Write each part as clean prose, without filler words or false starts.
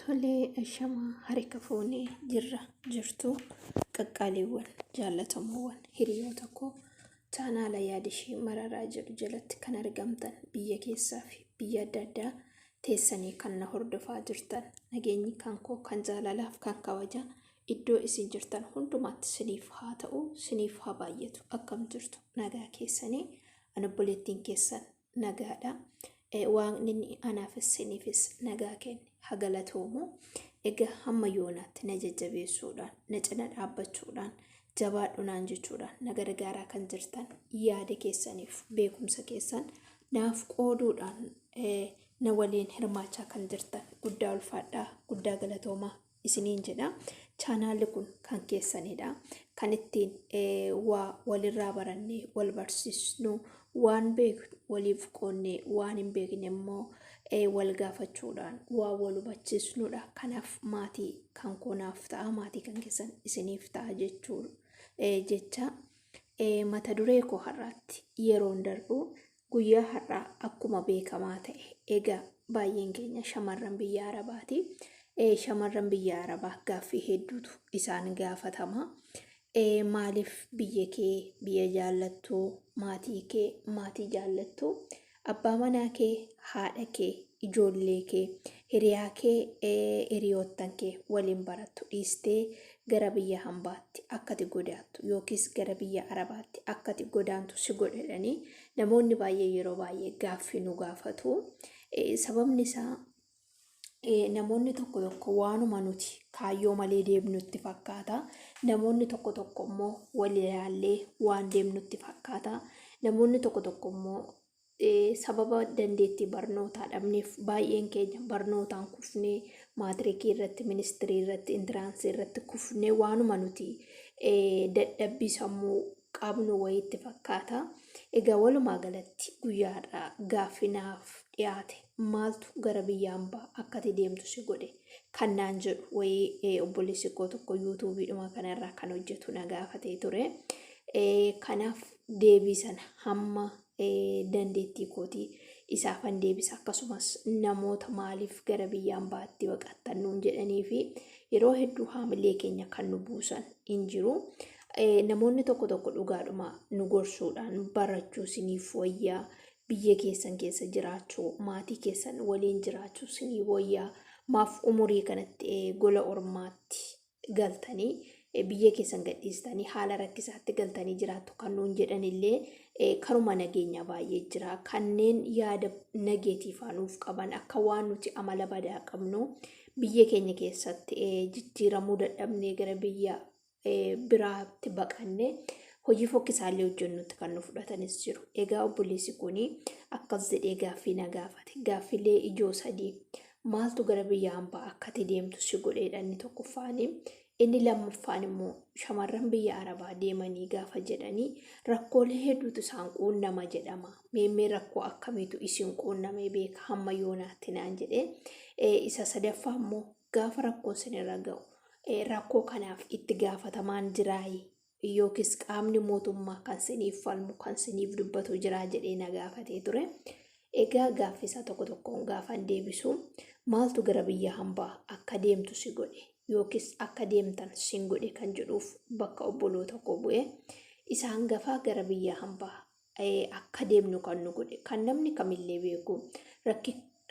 Tolee, shamaa harika foonii jirtu qaqqaaliiwwan jaallatamuuwwan hiriyoota koo chaanaala yaadishii mararaa jedhu jalatti kan argamtan biyya keessaa fi biyya adda addaa teessanii kan na hordofaa jirtan nageenyi kan koo kan jaalalaaf kan kabaja iddoo isin jirtan hundumaatti siniif haa ta'u siniif haa baay'atu akkam jirtu nagaa keessanii obboleettiin keessan nagaadha. Waaqni anaafis siniifis nagaa kenne hagalatoomu egaa hamma yoonaatti na jajjabeessuudhaan na cina dhaabbachuudhaan jabaadhunaan jechuudhaan na gargaaraa kan jirtan yaada keessaniif beekumsa keessan naaf qooduudhaan na waliin hirmaachaa kan jirtan guddaa ulfaadhaa guddaa galatoomaa isiniin jedha. Chaanaalli kun kan keessanidha kan ittiin waa walirraa barannee wal barsiisnu waan beeknu waliif qoonnee waan hin beekne immoo wal gaafachuudhaan waa wal hubachiisnudha. Kanaaf maatii kan koonaaf ta'a maatii kan keessan isiniif ta'a jecha mata duree koo har'aatti yeroon darbu guyyaa har'aa akkuma beekamaa ta'e egaa baay'een keenya shamarran biyya Arabaati. Shamarran biyya Arabaa gaaffii hedduutu isaan gaafatama. Maaliif biyya kee biyya jaallattu maatii kee maatii jaallattu abbaa manaa kee haadha kee ijoollee kee hiriyaa kee hiriyoottan kee waliin barattu dhiistee gara biyya hambaatti akkati godaattu yookiis gara biyya Arabaatti akkati godaantu si godhedhanii namoonni baay'ee yeroo baay'ee gaaffii nu gaafatu. Sababni isaa namoonni tokko waanuma nuti kaayyoo malee deemnutti fakkaata. Namoonni tokko immoo wal ilaallee waan deemnutti fakkaata. Namoonni tokko immoo sababa dandeettii barnootaa dhabneef baay'een keenya barnootaan kufnee maatirikii irratti ministirii irratti intiraansii irratti kufnee waanuma nuti dadhabbii sammuu qabnu wayiitti fakkaata. Egaa walumaa galatti guyyaadhaa gaaffinaaf dhiyaate maaltu gara biyya hambaa akkati deemtu si godhe kan naan jedhu wayii obboleessi koo tokko yuutuubiidhuma kanarraa kan hojjetu na gaafatee ture. Kanaaf deebii sana hamma dandeettii kootii isaafan deebisa akkasumas namoota maaliif gara biyya hambaatti baqattan nuun jedhanii fi yeroo hedduu haamilee keenya kan nu buusan hin jiru. Namoonni tokko dhugaadhuma nu gorsuudhaan barachuu siniif wayyaa biyya keessan keessa jiraachuu maatii keessan waliin jiraachuu siniif wayyaa maaf umurii kanatti gola ormaatti galtanii biyya keessan gadhiistanii haala rakkisaatti galtanii jiraattu kan nuun jedhanillee karuma nageenya baay'ee jira. Kanneen yaada nageetiifaanuuf qaban akka waan nuti amala badaa qabnu biyya keenya keessatti jijjiiramuu dadhabnee gara biyya biraatti baqanne hojii fokkisaallee hojjennutti kan nu fudhatanis jiru. Egaa obboleessi kuni akkas jedhee gaaffii na gaafate. Gaaffilee ijoo sadii maaltu gara biyya hambaa akkati deemtu si godheedhaan tokkoffaani. Inni lammaffaan immoo shamarran biyya Arabaa deemanii gaafa jedhanii rakkoolee hedduutu isaan quunnama jedhama. Meemmee rakkoo akkamiitu isin quunnamee beeka hamma yoonaatti naan jedhee. Isa sadaffaa immoo gaafa rakkoon sinirra ga'u rakkoo kanaaf itti gaafatamaan jiraayi yookiis qaamni mootummaa kan siniif falmu kan siniif dubbatu jiraa jedhee na gaafatee ture. Egaa gaaffisa tokkoon gaafan deebisu maaltu gara biyya hambaa akka deemtu si godhe yookiis akka deemtan sin godhe kan jedhuuf bakka obboloota koo bu'ee isaan gafaa gara biyya hambaa akka deemnu kan nu godhe kan namni kamillee beeku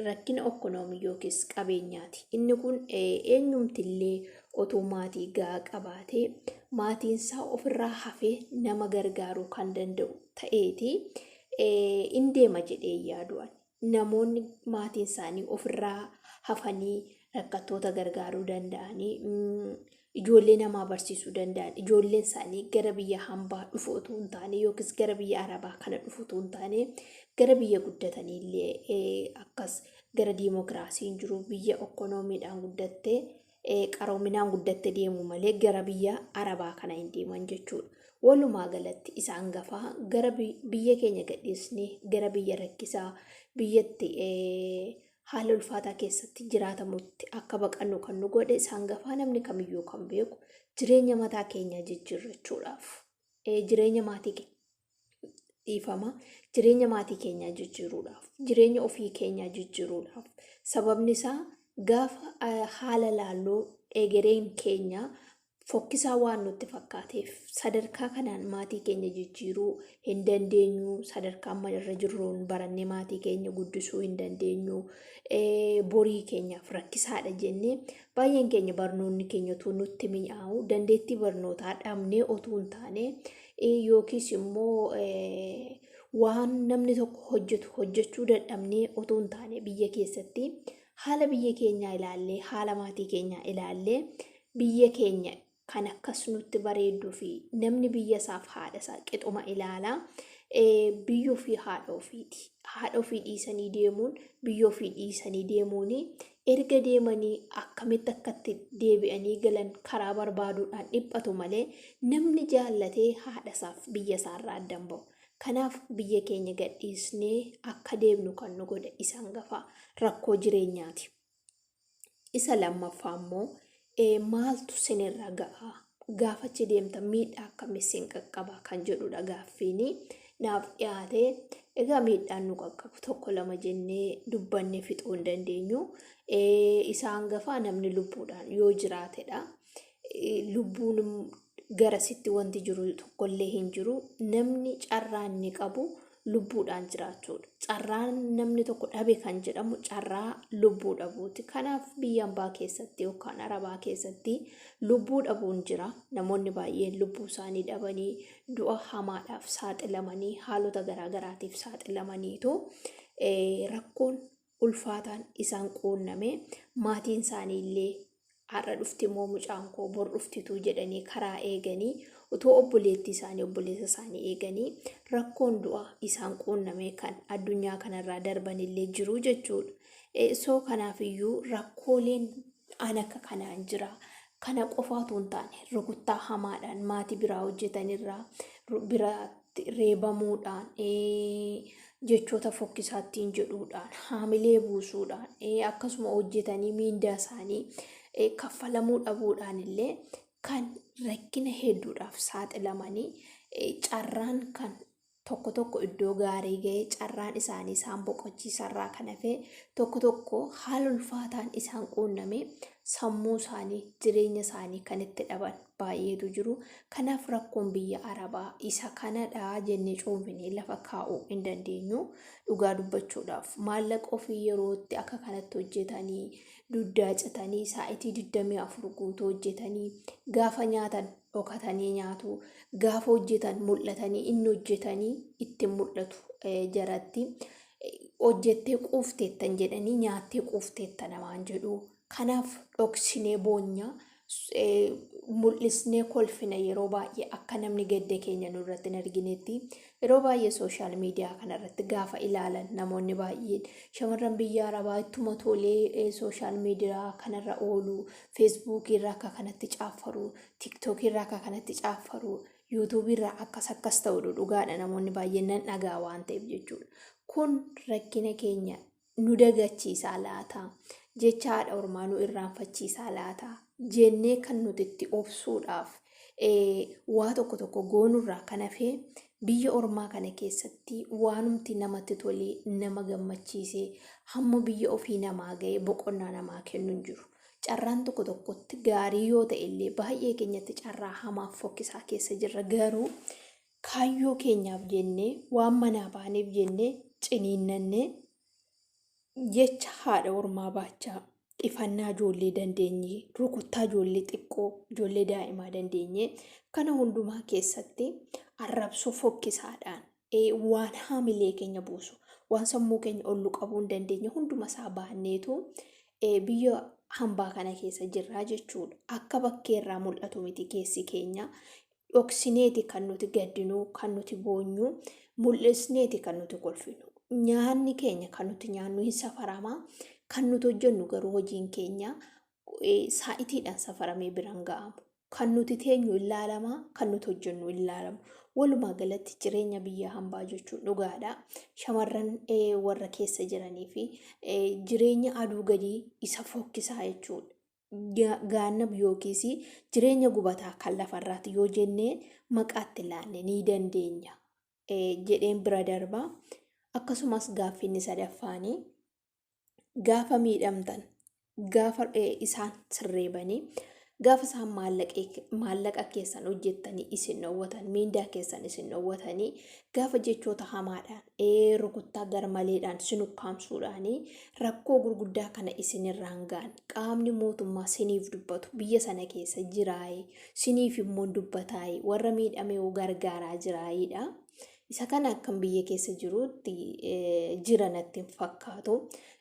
rakkina ekonoomii yookiis qabeenyaati. Inni kun eenyumtillee otoo maatii gahaa qabaatee maatiinsaa ofirraa hafee nama gargaaruu kan danda'u ta'eeti in deema jedhee yaadu'an. Namoonni maatiin isaanii ofirraa hafanii rakkattoota gargaaruu danda'anii ijoollee namaa barsiisuu danda'an ijoolleen isaanii gara biyya hambaa dhufu otoo hin taane yookiis gara biyya Arabaa kana dhufu otoo hin taane gara biyya guddataniillee akkas gara diimokiraasiin jiru biyya ekonomiidhaan guddattee qaroominaan guddatte deemu malee gara biyya Arabaa kana hin deeman jechuudha. Walumaa galatti isaan gafaa gara biyya keenya gadhiisnee gara biyya rakkisaa biyyatti haala ulfaataa keessatti jiraatamutti akka baqannu kan nu godhe isaan gafaa namni kamiyyuu kan beeku jireenya mataa keenya jijjiirrachuudhaaf jireenya maatii dhiifama jireenya maatii keenyaa jijjiiruudhaaf jireenya ofii keenyaa jijjiiruudhaaf sababni isaa gaafa haala laalluu egereen keenya fokkisaa waan nutti fakkaateef sadarkaa kanaan maatii keenya jijjiiruu hin dandeenyu. Sadarkaa amma irra jirruun barannee maatii keenya guddisuu hin dandeenyu. Borii keenyaaf rakkisaadha jennee baay'een keenya barnoonni keenya utuu nutti mi'aawu dandeettii barnootaa dhabnee utuu hin taane yookiis immoo waan namni tokko hojjechuu dadhabnee utuu hin taane biyya keessatti haala biyya keenyaa ilaallee haala maatii keenyaa ilaallee biyya keenya kan akkas nutti bareedduu fi namni biyya isaaf haadha isaa qixuma ilaalaa biyyoo fi haadha ofiiti. Haadha ofii dhiisanii deemuun biyyoo ofii dhiisanii deemuun erga deemanii akkamitti akkatti deebi'anii galan karaa barbaaduudhaan dhiphatu malee namni jaallatee haadha isaaf biyya isaarraa addan ba'u. Kanaaf biyya keenya gadhiisnee akka deemnu kan nu godhe isaan gafaa rakkoo jireenyaati. Isa lammaffaa immoo maaltu sinirra ga'a gaafachi deemta miidhaa akkamii sin qaqqaba kan jedhudha gaaffiin naaf dhiyaate. Egaa miidhaan nu qaqqabu tokko lama jennee dubbannee fixuu hin dandeenyu. Isaan gafaa namni lubbuudhaan yoo jiraatedha. Lubbuun garasitti wanti jiru tokkollee hin jiru. Namni carraa inni qabu lubbuudhaan jiraachuudha. Carraan namni tokko dhabe kan jedhamu carraa lubbuu dhabuuti. Kanaaf biyya ambaa keessatti yookaan arabaa keessatti lubbuu dhabuun jira. Namoonni baay'een lubbuu isaanii dhabanii du'a hamaadhaaf saaxilamanii haalota garaagaraatiif saaxilamaniitu rakkoon ulfaataan isaan quunname maatiin isaanii illee har'a dhufti moo mucaan koo bor dhuftituu jedhanii karaa eeganii utoo obboleettii isaanii obboleessa isaanii eeganii rakkoon du'a isaan quunname kan addunyaa kanarraa darban illee jiru jechuudha. Soo kanaafiyyuu rakkooleen an akka kanaan jira. Kana qofaatu hin taane rukuttaa hamaadhaan maatii biraa hojjetanirraa biraatti reebamuudhaan jechoota fokkisaattiin jedhuudhaan haamilee buusuudhaan akkasuma hojjetanii miindaa isaanii kaffalamuu dhabuudhaan illee kan rakkina hedduudhaaf saaxilamanii carraan kan tokko tokko iddoo gaarii ga'ee carraan isaanii isaan boqochiisarraa kan hafe tokko tokko haala ulfaataan isaan quunname sammuu isaanii jireenya isaanii kan itti dhaban baay'eetu jiru. Kanaaf rakkoon biyya arabaa isa kanadha jennee cuunfinee lafa kaa'uu hin dandeenyu. Dhugaa dubbachuudhaaf maallaqa ofii yerootti akka kanatti hojjetanii duddaa citanii saa'itii 24 guutuu hojjetanii gaafa nyaatan dhokatanii nyaatu gaafa hojjetan mul'atanii inni hojjetanii ittiin mul'atu jaratti hojjettee quufteettan jedhanii nyaattee quufteetta namaan jedhu. Kanaaf dhoksinee boonya mul'isnee kolfina yeroo baay'ee akka namni gadda keenya nurratti hin arginetti yeroo baay'ee sooshaal miidiyaa kanarratti gaafa ilaalan namoonni baay'een shamarran biyya arabaa ittuma tolee sooshaal miidiyaa kanarra oolu feesbuukii irraa akka kanatti caaffaru tiktookii irraa akka kanatti caaffaru yuutuubii irraa akkas ta'udha. Dhugaadha namoonni baay'een nan dhagaa waan ta'eef jechuudha. Kun rakkina keenya nu dagachiisaa laata jecha haadha ormaanuu irraanfachiisaa laata jennee kan nuti itti obsuudhaaf waa tokko tokko goonurraa kan hafe biyya ormaa kana keessatti waanumti namatti tolee nama gammachiisee hamma biyya ofii namaa ga'ee boqonnaa namaa kennu hin jiru. Carraan tokko tokkotti gaarii yoo ta'e illee baay'ee keenyatti carraa hamaaf fokkisaa keessa jirra. Garuu kaayyoo keenyaaf jennee waan manaa baaneef jennee ciniinnannee jecha haadha ormaa baachaa ifannaa ijoollee dandeenye rukuttaa ijoollee xiqqoo ijoollee daa'imaa dandeenye kana hundumaa keessatti arrabsoo fokkisaadhaan waan haamilee keenya buusu waan sammuu keenya ollu qabuu hin dandeenye hunduma isaa baanneetu biyya hambaa kana keessa jirraa jechuudha. Akka bakkeerraa mul'atu miti keessi keenya dhoksineeti kan nuti gaddinuu kan nuti boonyu mul'isneeti kan nuti kolfinu. Nyaanni keenya kan nuti nyaannu hin safaramaa kan nuti hojjennu garuu hojiin keenya saa'itiidhaan safaramee biraan ga'amu. Kan nuti teenyu ilaalamaa kan nuti hojjennu ilaalamu. Walumaa galatti jireenya biyya hambaa jechuun dhugaadha. Shamarran warra keessa jiranii fi jireenya aduu gadii isa fokkisaa jechuudha. Gaannab yookiis jireenya gubataa kan lafarraati yoo jennee maqaatti ilaalle ni dandeenya jedheen bira darbaa. Akkasumas gaaffinni sadaffaanii gaafa miidhamtan gaafa isaan sirreebanii gaafa isaan maallaqa keessan hojjettanii isin dhoowwatan miindaa keessan isin dhoowwatanii gaafa jechoota hamaadhaan rukuttaa garmaleedhaan sinukkaamsuudhaanii rakkoo gurguddaa kana isinirraan ga'an qaamni mootummaa siniif dubbatu biyya sana keessa jiraayee siniif immoo dubbataayee warra miidhamee gargaaraa jiraayiidha. Isa kana akkam biyya keessa jirutti jiranatti hin fakkaatu.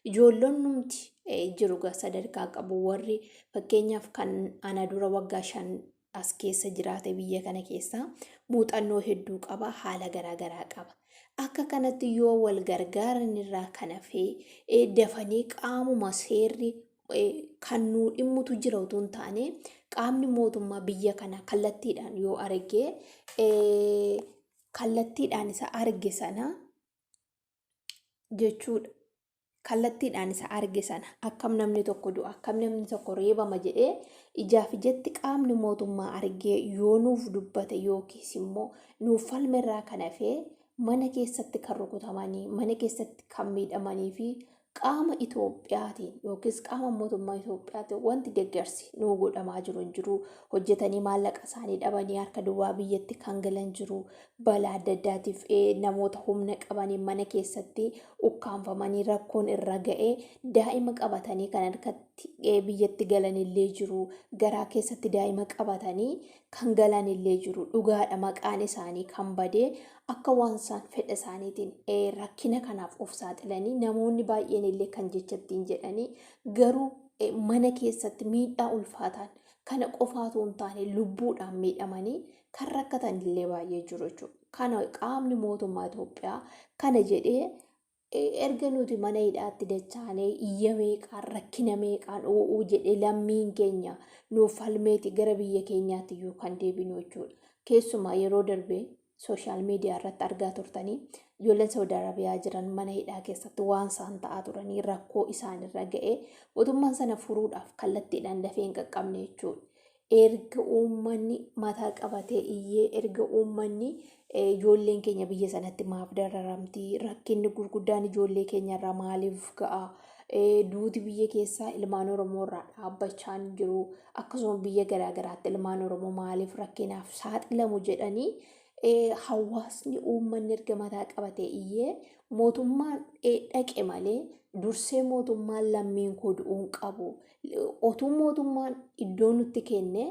Ijoolloon numti jiru sadarkaa qabu warri fakkeenyaaf kan ana dura waggaa 5 as keessa jiraate biyya kana keessa muuxannoo hedduu qaba haala garaagaraa qaba. Akka kanatti yoo wal gargaaran irraa kana fee dafanii qaamuma seerri kan nuu dhimmutu jira utuu hin taane qaamni mootummaa biyya kana kallattiidhaan yoo argee kallattiidhaan isa arge sana jechuudha. Kallattiidhaan isa arge sana akkam namni tokko du'a akkam namni tokko reebama jedhee ijaaf ijatti qaamni mootummaa argee yoo nuuf dubbate yookiis immoo nuuf falmerraa kan hafee mana keessatti kan rukutamanii mana keessatti kan miidhamanii fi qaama Itoophiyaatiin yookiis qaama mootummaa Itoophiyaatiin wanti deeggarsi nuu godhamaa jiru hin jiru. Hojjetanii maallaqa isaanii dhabanii harka duwwaa biyyatti kan galan jiru. Balaa adda addaatiif namoota humna qabanii mana keessatti ukkaanfamanii rakkoon irra ga'ee daa'ima qabatanii kan harkatti biyyatti galan illee jiru. Garaa keessatti daa'ima qabatanii kan galan illee jiru. Dhugaadha maqaan isaanii kan badee akka waan isaan fedha isaaniitiin rakkina kanaaf of saaxilanii namoonni baay'een illee kan jechattiin jedhanii garuu mana keessatti miidhaa ulfaataan kana qofaatu hin taane lubbuudhaan miidhamanii kan rakkatan illee baay'ee jiru jechuudha. Kana qaamni mootummaa Itoophiyaa kana jedhee erga nuti mana hidhaatti dachaanee iyya meeqaan rakkina meeqaan o'uu jedhee lammiin keenya nuuf falmeeti gara biyya keenyaatti iyyuu kan deebinu jechuudha. Keessumaa yeroo darbee sooshaal miidiyaa irratti argaa turtanii ijoolleen Saawudii Arabiyaa jiran mana hidhaa keessatti waan isaan ta'aa turanii rakkoo isaanirra ga'ee mootummaan sana furuudhaaf kallattiidhaan dafee hin qaqqabne jechuudha. Erga uummanni mataa qabatee iyyee erga uummanni ijoolleen keenya biyya sanatti maaf dararamti rakkinni gurguddaan ijoollee keenyarraa maaliif ga'a duuti biyya keessaa ilmaan Oromoo irraa dhaabbachaa jiru akkasuma biyya garaagaraatti ilmaan Oromoo maaliif rakkinaaf saaxilamu jedhanii hawaasni uummanni erga mataa qabatee iyyee mootummaan dhaqe malee dursee mootummaan lammiin koo du'uun qabu otuu mootummaan iddoo nutti kenne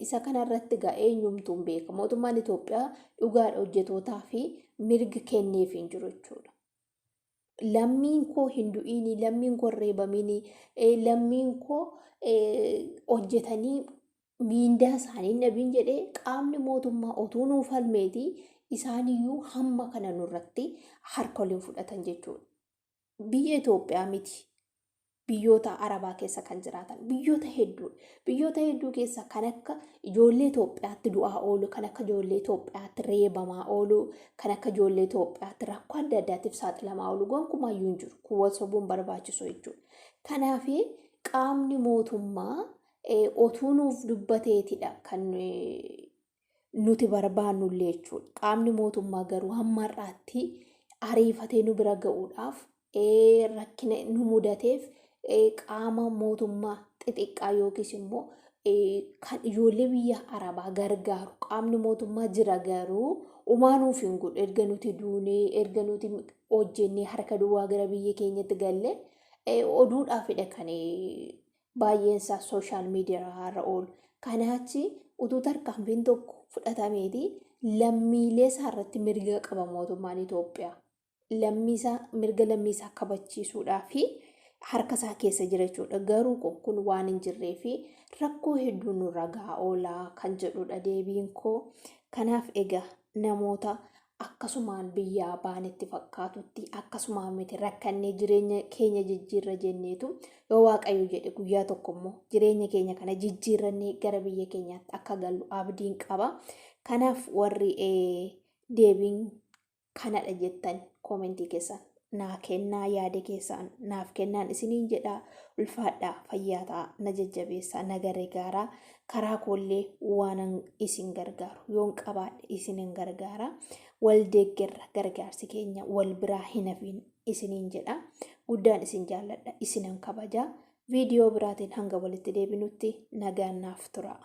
isa kanarratti ga'ee eenyumtuun beeka mootummaan Itoophiyaa dhugaadha hojjetootaa fi mirga kenneef hin jiru jechuudha. Lammiin koo hin du'iini lammiin koo reebamiini lammiin koo hojjetanii miindaa isaanii dhabiin jedhee qaamni mootummaa otuu nuuf falmeeti isaaniyyuu hamma kana nurratti harka waliin fudhatan jechuudha. Biyya Itoophiyaa miti biyyoota Arabaa keessa kan jiraatan biyyoota hedduu keessa kan akka ijoollee Itoophiyaatti du'aa oolu kan akka ijoollee Itoophiyaatti reebamaa oolu kan akka ijoollee Itoophiyaatti rakkoo adda addaatiif saaxilamaa oolu gonkumaayyuu hin jiru kun wal sobuun barbaachisu jechuudha. Kanaaf qaamni mootummaa otuu nuuf dubbateetidha kan nuti barbaannullee jechuudha. Qaamni mootummaa garuu hamma har'aatti ariifatee nu bira ga'uudhaaf rakkina nu mudateef qaama mootummaa xixiqqaa yookiis immoo kan ijoollee biyya Arabaa gargaaru qaamni mootummaa jira garuu umaanuuf hin godhu erga nuti duunee erga nuti hojjennee harka duwwaa gara biyya keenyatti galle oduudhaafidha kan baay'een isaa sooshaal miidiyaa irra oolu. Kanaachi utuu tarkaanfiin tokko fudhatameeti lammiilee isaa irratti mirga qaba mootummaan Itoophiyaa. Mirga lammiisaa kabachiisuudhaa fi harka isaa keessa jira jechuudha. Garuu kun waan hin jirree fi rakkoo hedduu nurra gahaa oolaa kan jedhudha deebiin koo. Kanaaf egaa namoota akkasumaan biyyaa baanetti fakkaatutti akkasumaan miti rakkannee jireenya keenya jijjiirra jenneetu yoo Waaqayyo jedhe guyyaa tokko immoo jireenya keenya kana jijjiirrannee gara biyya keenyaatti akka gallu abdiin qaba. Kanaaf warri deebiin kanadha jettan koomentii keessan naa kennaa yaada keessan naaf kennaan isiniin jedhaa ulfaadhaa fayyaa ta'a na jajjabeessaa na gargaaraa karaa koollee waan isin gargaaru yoon qabaadhe isinin gargaara wal deeggarra gargaarsi keenya wal biraa hin hafiin isiniin jedha guddaan isin jaalladha isinan kabaja viidiyoo biraatiin hanga walitti deebinutti nagaan naaf tura.